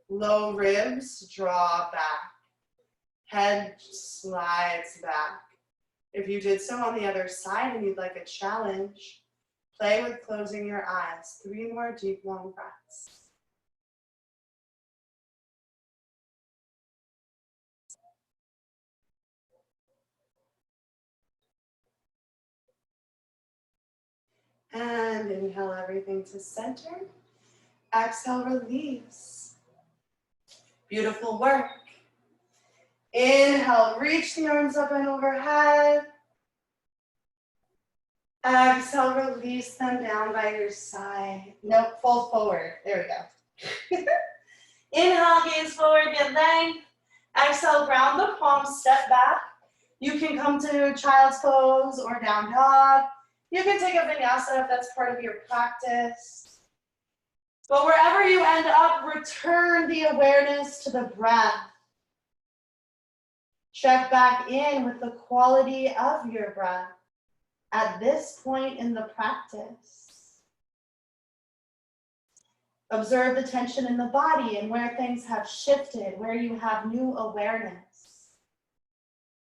Low ribs, draw back. Head slides back. If you did so on the other side and you'd like a challenge, play with closing your eyes. 3 more deep, long breaths. And inhale everything to center. Exhale, release. Beautiful work. Inhale, reach the arms up and overhead. Exhale, release them down by your side. Nope, fold forward. There we go. Inhale, gaze forward, get length. Exhale, ground the palms, step back. You can come to child's pose or down dog. You can take a vinyasa if that's part of your practice. But wherever you end up, return the awareness to the breath. Check back in with the quality of your breath at this point in the practice. Observe the tension in the body and where things have shifted, where you have new awareness.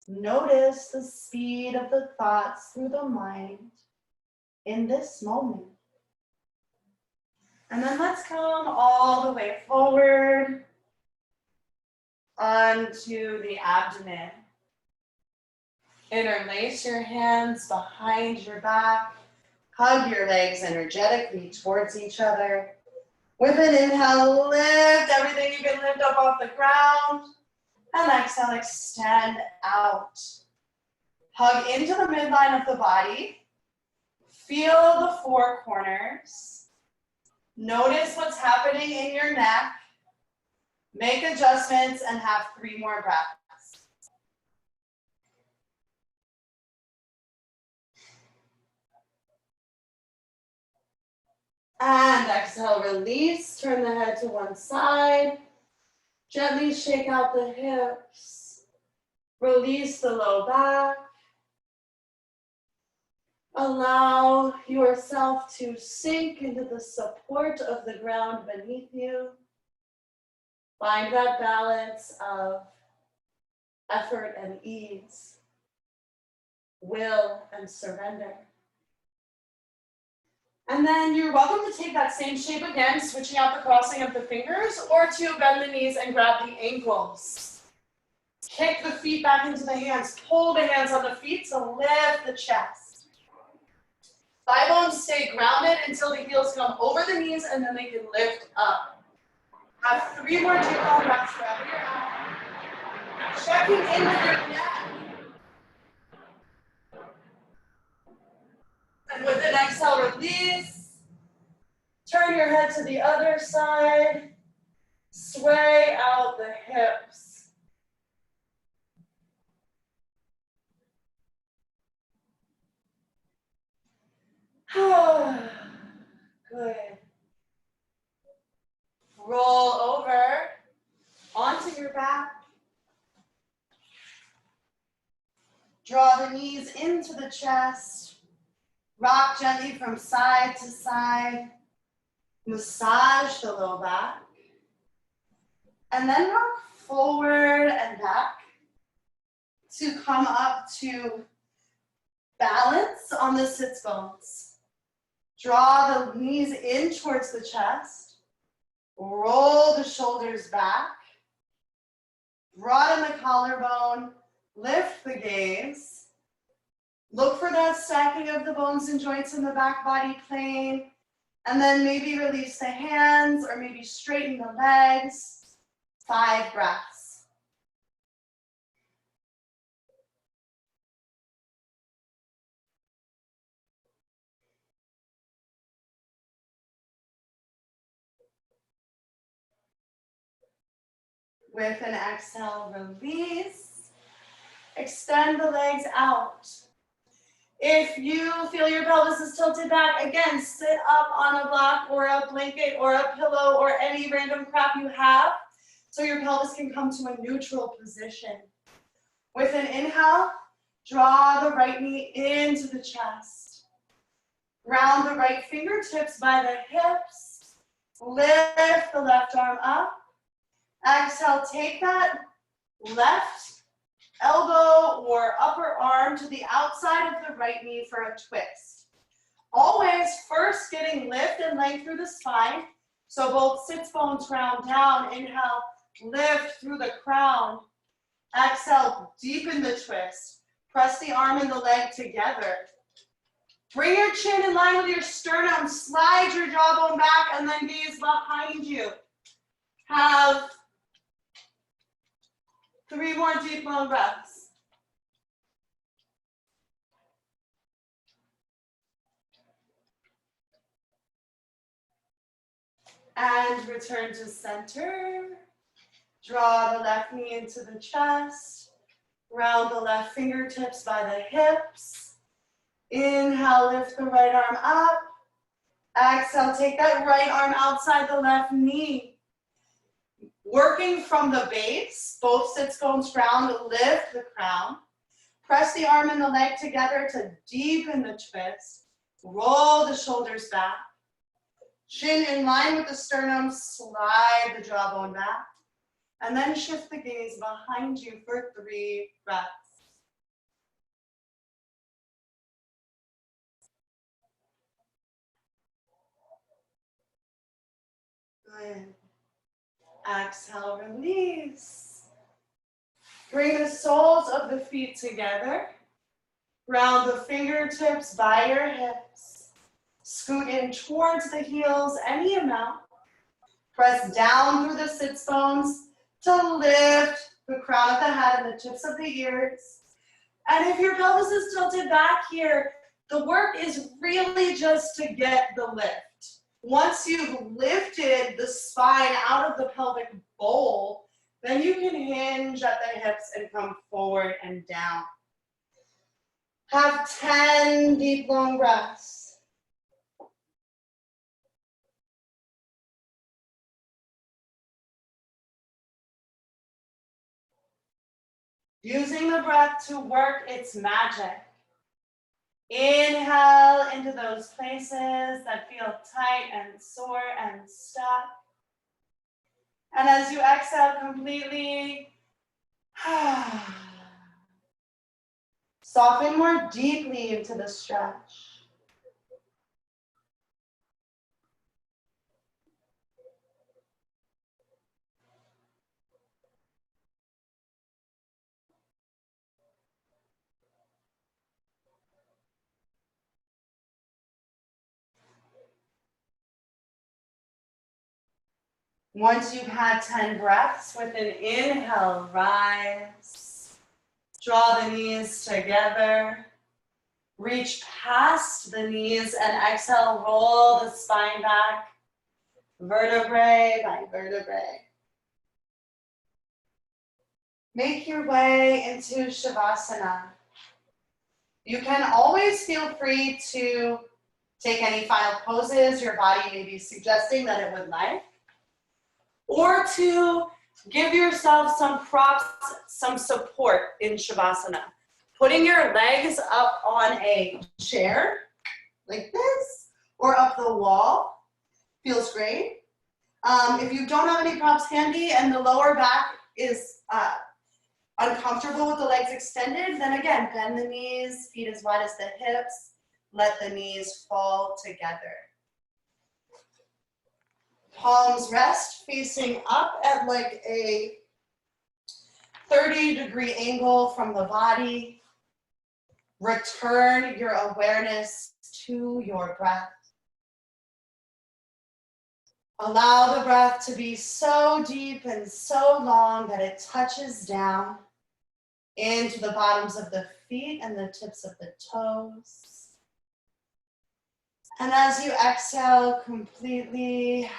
Notice the speed of the thoughts through the mind in this moment. And then let's come all the way forward onto the abdomen. Interlace your hands behind your back. Hug your legs energetically towards each other. With an inhale, lift everything you can lift up off the ground. And exhale, extend out. Hug into the midline of the body. Feel the 4 corners. Notice what's happening in your neck. Make adjustments and have 3 more breaths. And exhale, release. Turn the head to one side. Gently shake out the hips. Release the low back. Allow yourself to sink into the support of the ground beneath you. Find that balance of effort and ease, will and surrender. And then you're welcome to take that same shape again, switching out the crossing of the fingers, or to bend the knees and grab the ankles. Kick the feet back into the hands. Pull the hands on the feet to lift the chest. Thigh bones stay grounded until the heels come over the knees and then they can lift up. Have 3 more deep long breaths wherever you're at. Checking in with your neck. And with an exhale, release. Turn your head to the other side. Sway out the hips. Good. Roll over onto your back. Draw the knees into the chest. Rock gently from side to side. Massage the low back. And then rock forward and back to come up to balance on the sits bones. Draw the knees in towards the chest. Roll the shoulders back. Broaden the collarbone. Lift the gaze. Look for that stacking of the bones and joints in the back body plane. And then maybe release the hands or maybe straighten the legs. 5 breaths. With an exhale, release. Extend the legs out. If you feel your pelvis is tilted back, again, sit up on a block or a blanket or a pillow or any random crap you have so your pelvis can come to a neutral position. With an inhale, draw the right knee into the chest. Round the right fingertips by the hips. Lift the left arm up. Exhale, take that left elbow or upper arm to the outside of the right knee for a twist. Always first getting lift and length through the spine. So both sits bones round down. Inhale, lift through the crown. Exhale, deepen the twist. Press the arm and the leg together. Bring your chin in line with your sternum. Slide your jawbone back and then gaze behind you. Have 3 more deep, long breaths. And return to center. Draw the left knee into the chest. Round the left fingertips by the hips. Inhale, lift the right arm up. Exhale, take that right arm outside the left knee. Working from the base, both sits bones round, lift the crown. Press the arm and the leg together to deepen the twist. Roll the shoulders back. Chin in line with the sternum, slide the jawbone back. And then shift the gaze behind you for 3 breaths. Good. Exhale, release. Bring the soles of the feet together. Round the fingertips by your hips. Scoot in towards the heels any amount. Press down through the sits bones to lift the crown of the head and the tips of the ears. And if your pelvis is tilted back here, the work is really just to get the lift. Once you've lifted the spine out of the pelvic bowl, then you can hinge at the hips and come forward and down. Have 10 deep, long breaths. Using the breath to work its magic. Inhale into those places that feel tight and sore and stuck. And as you exhale completely, soften more deeply into the stretch. Once you've had 10 breaths, with an inhale, rise. Draw the knees together. Reach past the knees and exhale, roll the spine back, vertebrae by vertebrae. Make your way into Shavasana. You can always feel free to take any final poses your body may be suggesting that it would like, or to give yourself some props, some support in Shavasana. Putting your legs up on a chair like this or up the wall feels great. If you don't have any props handy and the lower back is uncomfortable with the legs extended, then again, bend the knees, feet as wide as the hips, let the knees fall together. Palms rest facing up at like a 30-degree angle from the body. Return your awareness to your breath. Allow the breath to be so deep and so long that it touches down into the bottoms of the feet and the tips of the toes. And as you exhale completely,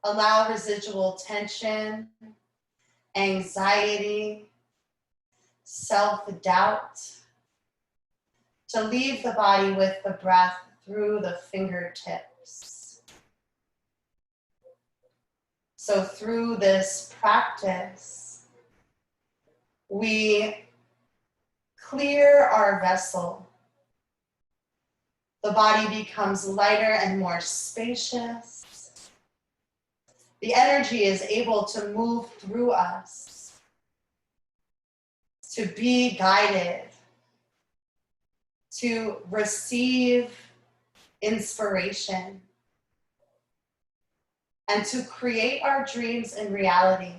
allow residual tension, anxiety, self-doubt to leave the body with the breath through the fingertips. So through this practice, we clear our vessel. The body becomes lighter and more spacious. The energy is able to move through us, to be guided, to receive inspiration, and to create our dreams in reality.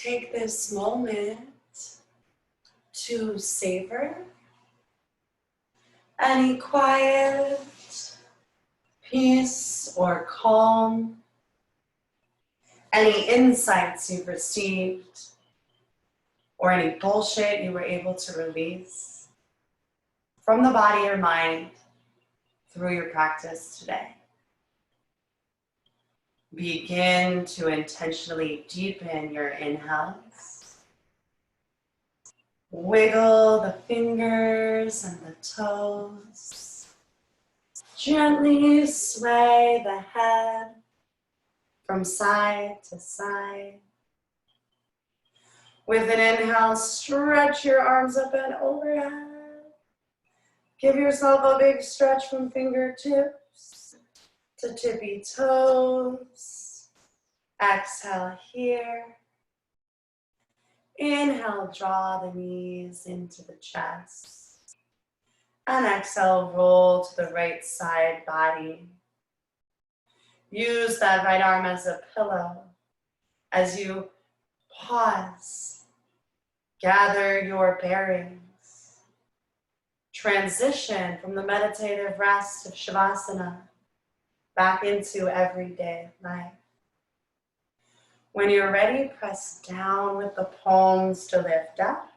Take this moment to savor any quiet, peace, or calm, any insights you've received, or any bullshit you were able to release from the body or mind through your practice today. Begin to intentionally deepen your inhales. Wiggle the fingers and the toes. Gently sway the head from side to side. With an inhale, stretch your arms up and overhead. Give yourself a big stretch from fingertips to tippy toes. Exhale here. Inhale, draw the knees into the chest. And exhale, roll to the right side body. Use that right arm as a pillow as you pause. Gather your bearings. Transition from the meditative rest of Shavasana back into everyday life. When you're ready, press down with the palms to lift up.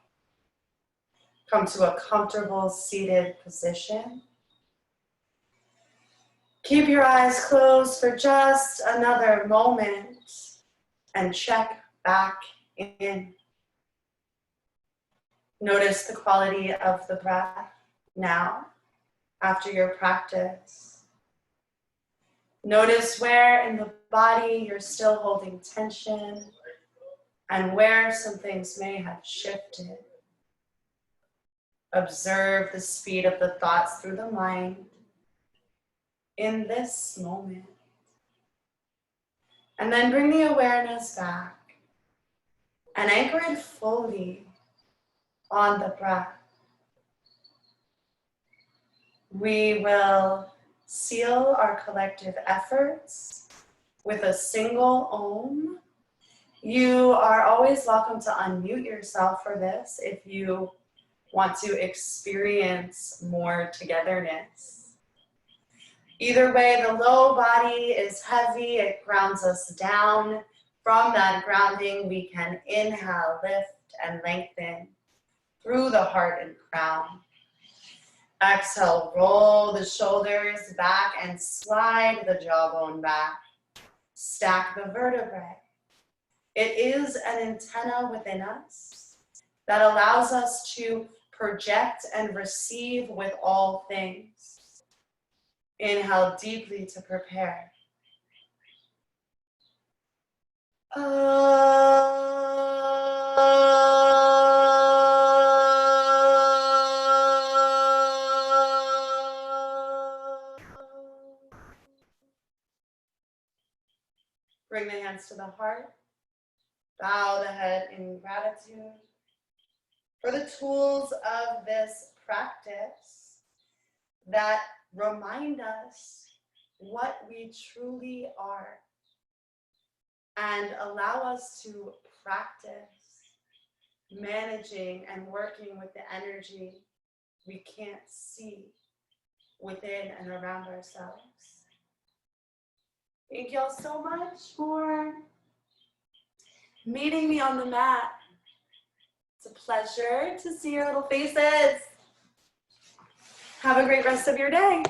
Come to a comfortable seated position. Keep your eyes closed for just another moment and check back in. Notice the quality of the breath now after your practice. Notice where in the body you're still holding tension and where some things may have shifted. Observe the speed of the thoughts through the mind in this moment. And then bring the awareness back and anchor it fully on the breath. We will seal our collective efforts with a single Om. You are always welcome to unmute yourself for this if you want to experience more togetherness. Either way, the low body is heavy, it grounds us down. From that grounding, we can inhale, lift, and lengthen through the heart and crown. Exhale, roll the shoulders back and slide the jawbone back. Stack the vertebrae. It is an antenna within us that allows us to project and receive with all things. Inhale deeply to prepare. Bring the hands to the heart. Bow the head in gratitude for the tools of this practice that remind us what we truly are and allow us to practice managing and working with the energy we can't see within and around ourselves. Thank y'all so much for meeting me on the mat. It's a pleasure to see your little faces. Have a great rest of your day.